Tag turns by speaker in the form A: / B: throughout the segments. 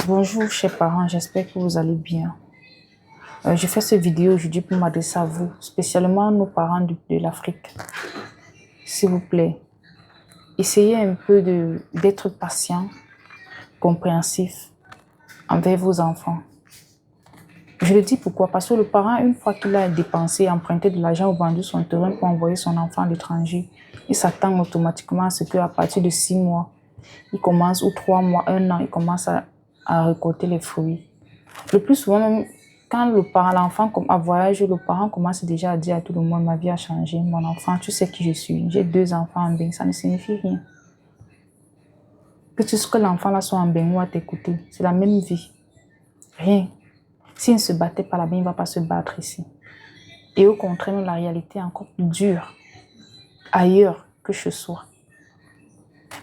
A: Bonjour chers parents, j'espère que vous allez bien. Je fais cette vidéo aujourd'hui pour m'adresser à vous, spécialement nos parents de l'Afrique. S'il vous plaît, essayez un peu d'être patient, compréhensif envers vos enfants. Je le dis pourquoi? Parce que le parent, une fois qu'il a dépensé, emprunté de l'argent ou vendu son terrain pour envoyer son enfant à l'étranger, il s'attend automatiquement à ce qu'à partir de 6 mois, il commence, ou 3 mois, 1 an, il commence à récolter les fruits. Le plus souvent, même quand l'enfant voyage, le parent commence déjà à dire à tout le monde: ma vie a changé, mon enfant, tu sais qui je suis, j'ai 2 enfants en bain, ça ne signifie rien. Que tu sais que l'enfant là soit en bain ou à t'écouter, c'est la même vie. Rien. S'il ne se battait pas là-bas, il ne va pas se battre ici. Et au contraire, la réalité est encore plus dure ailleurs que chez soi.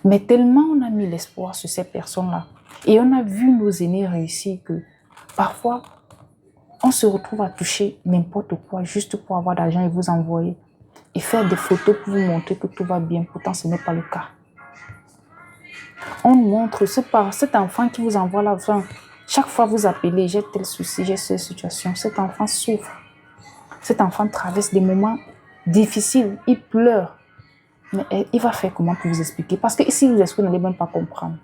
A: Mais tellement on a mis l'espoir sur ces personnes-là et on a vu nos aînés réussir que parfois, on se retrouve à toucher n'importe quoi juste pour avoir d'argent et vous envoyer et faire des photos pour vous montrer que tout va bien. Pourtant, ce n'est pas le cas. On montre cet enfant qui vous envoie l'argent. Chaque fois vous appelez, j'ai tel souci, j'ai cette situation. Cet enfant souffre. Cet enfant traverse des moments difficiles. Il pleure. Mais il va faire comment pour vous expliquer? Parce que si vous expliquez, vous n'allez même pas comprendre.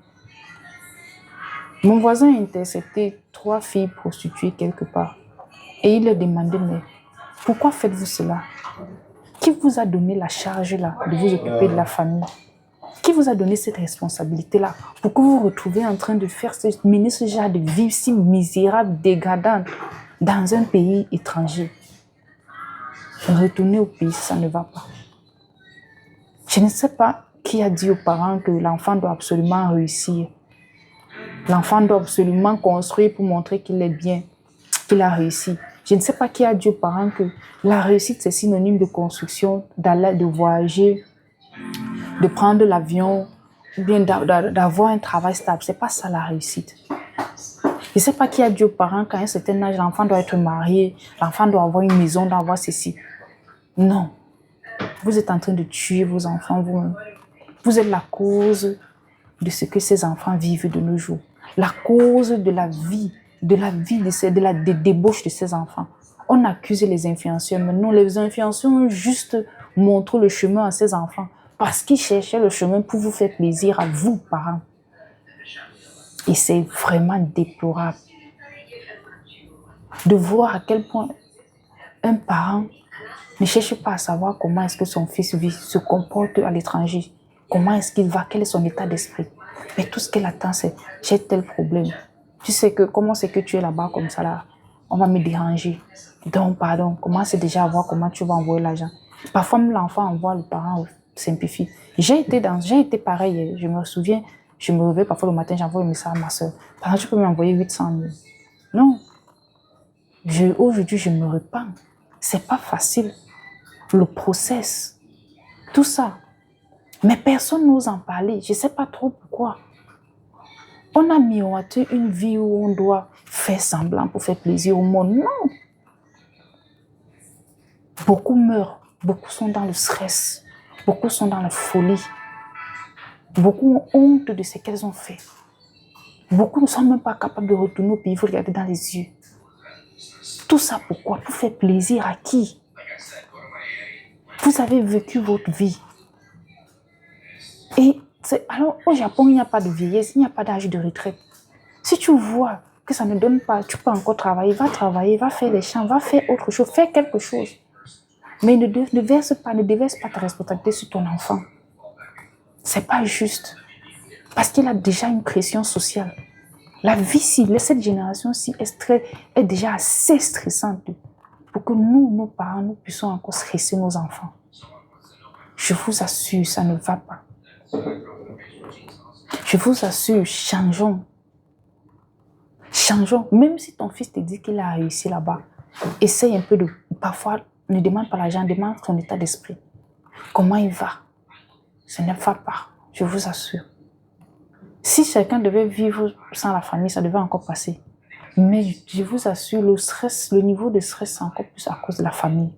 A: Mon voisin a intercepté 3 filles prostituées quelque part. Et il leur demandait: mais pourquoi faites-vous cela? Qui vous a donné la charge là de vous occuper de la famille? Qui vous a donné cette responsabilité-là pour que vous vous retrouviez en train de mener ce genre de vie si misérable, dégradante dans un pays étranger? Retournez au pays, ça ne va pas. Je ne sais pas qui a dit aux parents que l'enfant doit absolument réussir. L'enfant doit absolument construire pour montrer qu'il est bien, qu'il a réussi. Je ne sais pas qui a dit aux parents que la réussite, c'est synonyme de construction, d'aller, de voyager, de prendre l'avion, ou bien d'avoir un travail stable. Ce n'est pas ça la réussite. Je ne sais pas qui a dit aux parents qu'à un certain âge, l'enfant doit être marié, l'enfant doit avoir une maison, doit avoir ceci. Non. Vous êtes en train de tuer vos enfants vous-même. Vous êtes la cause de ce que ces enfants vivent de nos jours. La cause de la vie, des débauches de ces enfants. On accuse les influenceurs, mais non, les influenceurs ont juste montré le chemin à ces enfants parce qu'ils cherchaient le chemin pour vous faire plaisir à vous, parents. Et c'est vraiment déplorable de voir à quel point un parent ne cherche pas à savoir comment est-ce que son fils vit, se comporte à l'étranger, comment est-ce qu'il va, quel est son état d'esprit. Mais tout ce qu'elle attend, c'est: j'ai tel problème. Tu sais que, comment c'est que tu es là-bas comme ça là? On va me déranger. Donc, pardon, commence déjà à voir comment tu vas envoyer l'argent. Parfois, même l'enfant envoie le parent simplifie. J'ai été pareil. Je me souviens, je me réveille parfois le matin, j'envoie un message à ma soeur. Par exemple, tu peux m'envoyer 800 000. Non. Aujourd'hui, je me repens. C'est pas facile. Le process, tout ça. Mais personne n'ose en parler. Je ne sais pas trop pourquoi. On a miroité une vie où on doit faire semblant pour faire plaisir au monde. Non. Beaucoup meurent. Beaucoup sont dans le stress. Beaucoup sont dans la folie. Beaucoup ont honte de ce qu'elles ont fait. Beaucoup ne sont même pas capables de retourner au pays, vous regarder dans les yeux. Tout ça pourquoi? Pour faire plaisir à qui? Vous avez vécu votre vie. Et alors, au Japon, il n'y a pas de vieillesse, il n'y a pas d'âge de retraite. Si tu vois que ça ne donne pas, tu peux encore travailler, va faire les champs, va faire autre chose, fais quelque chose. Mais ne déverse pas ta responsabilité sur ton enfant. C'est pas juste. Parce qu'il a déjà une pression sociale. La vie, cette génération-ci est déjà assez stressante pour que nous, nos parents, nous puissions encore stresser nos enfants. Je vous assure, ça ne va pas. Je vous assure, changeons. Changeons. Même si ton fils te dit qu'il a réussi là-bas, essaye un peu de... Parfois, ne demande pas l'argent, demande son état d'esprit. Comment il va? Ce ne va pas, je vous assure. Si chacun devait vivre sans la famille, ça devait encore passer. Mais je vous assure, le niveau de stress, c'est encore plus à cause de la famille.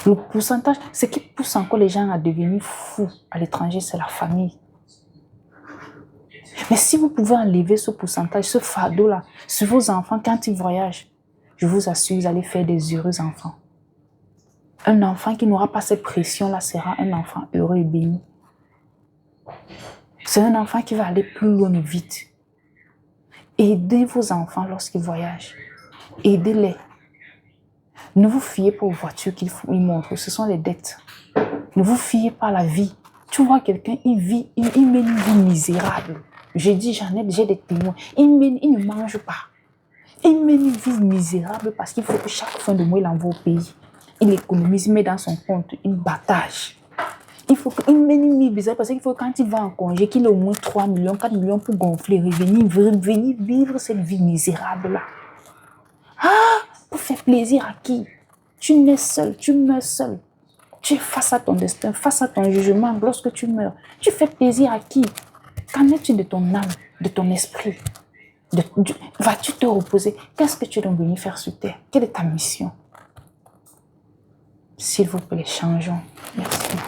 A: Le pourcentage, ce qui pousse encore les gens à devenir fous à l'étranger, c'est la famille. Mais si vous pouvez enlever ce pourcentage, ce fardeau-là, sur vos enfants quand ils voyagent, je vous assure, vous allez faire des heureux enfants. Un enfant qui n'aura pas cette pression-là sera un enfant heureux et béni. C'est un enfant qui va aller plus loin et vite. Aidez vos enfants lorsqu'ils voyagent. Aidez-les. Ne vous fiez pas aux voitures qu'ils montrent, ce sont les dettes. Ne vous fiez pas à la vie. Tu vois quelqu'un, il mène une vie misérable. J'ai des témoins. Il ne mange pas. Il mène une vie misérable parce qu'il faut que chaque fin de mois, il envoie au pays. Il économise, il met dans son compte une battage. Il faut qu'il mène une vie bizarre parce qu'il faut quand il va en congé, qu'il ait au moins 3 millions, 4 millions pour gonfler, venir vivre cette vie misérable-là. Ah, pour faire plaisir à qui? Tu nais seul, tu meurs seul. Tu es face à ton destin, face à ton jugement lorsque tu meurs. Tu fais plaisir à qui? Qu'en es-tu de ton âme, de ton esprit? Vas-tu te reposer? Qu'est-ce que tu es donc venu faire sur terre? Quelle est ta mission? S'il vous plaît, changeons. Merci.